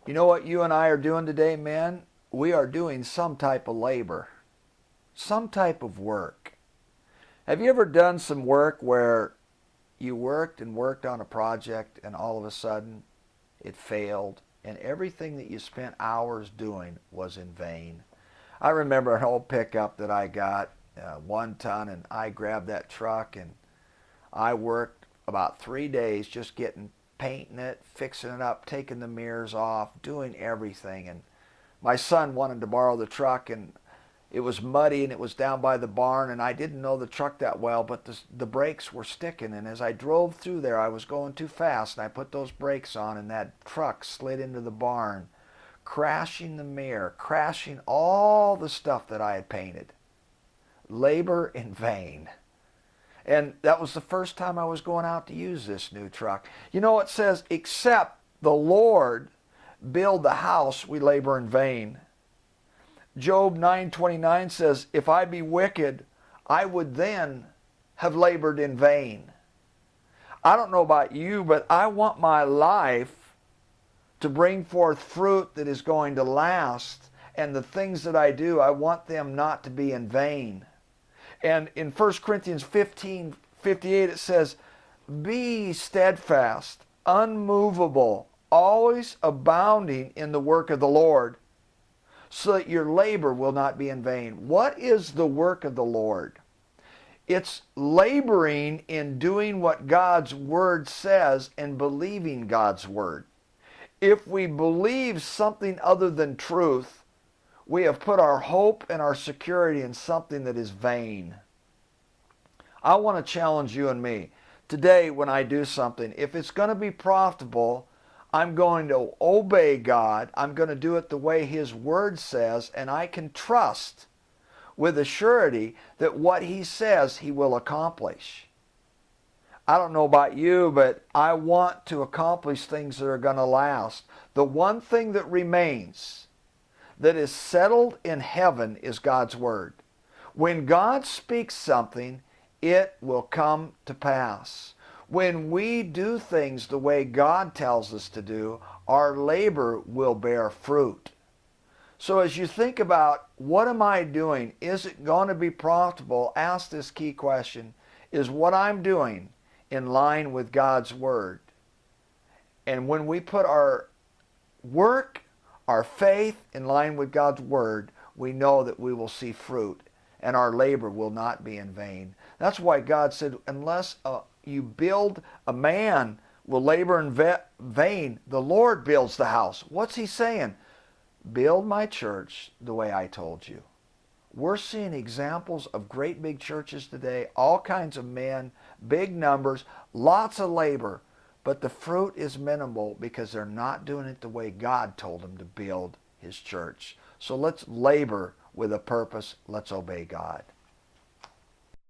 You know what you and I are doing today, men? We are doing some type of labor, some type of work. Have you ever done some work where you worked and worked on a project and all of a sudden it failed and everything that you spent hours doing was in vain? I remember an old pickup that I got, 1 ton, and I grabbed that truck and I worked about 3 days just getting painting it, fixing it up, taking the mirrors off, doing everything. And my son wanted to borrow the truck, and it was muddy and it was down by the barn, and I didn't know the truck that well, but the brakes were sticking. And as I drove through there, I was going too fast, and I put those brakes on, and that truck slid into the barn, crashing the mirror, crashing all the stuff that I had painted. Labor in vain. And that was the first time I was going out to use this new truck. You know, it says, except the Lord build the house, we labor in vain. Job 9:29 says, if I be wicked, I would then have labored in vain. I don't know about you, but I want my life to bring forth fruit that is going to last. And the things that I do, I want them not to be in vain. And in 1 Corinthians 15:58 it says, be steadfast, unmovable, always abounding in the work of the Lord, so that your labor will not be in vain. What is the work of the Lord? It's laboring in doing what God's Word says and believing God's Word. If we believe something other than truth, we have put our hope and our security in something that is vain. I want to challenge you and me. Today, when I do something, if it's going to be profitable, I'm going to obey God. I'm going to do it the way His Word says, and I can trust with a surety that what He says He will accomplish. I don't know about you, but I want to accomplish things that are going to last. The one thing that remains that is settled in heaven is God's Word. When God speaks something, it will come to pass. When we do things the way God tells us to do, our labor will bear fruit. So as you think about, what am I doing? Is it going to be profitable? Ask this key question. Is what I'm doing in line with God's Word? And when we put our work, our faith in line with God's Word, we know that we will see fruit and our labor will not be in vain. That's why God said, unless you build, a man will labor in vain. The Lord builds the house. What's He saying? Build my church the way I told you. We're seeing examples of great big churches today, all kinds of men, big numbers, lots of labor. But the fruit is minimal because they're not doing it the way God told them to build His church. So let's labor with a purpose. Let's obey God.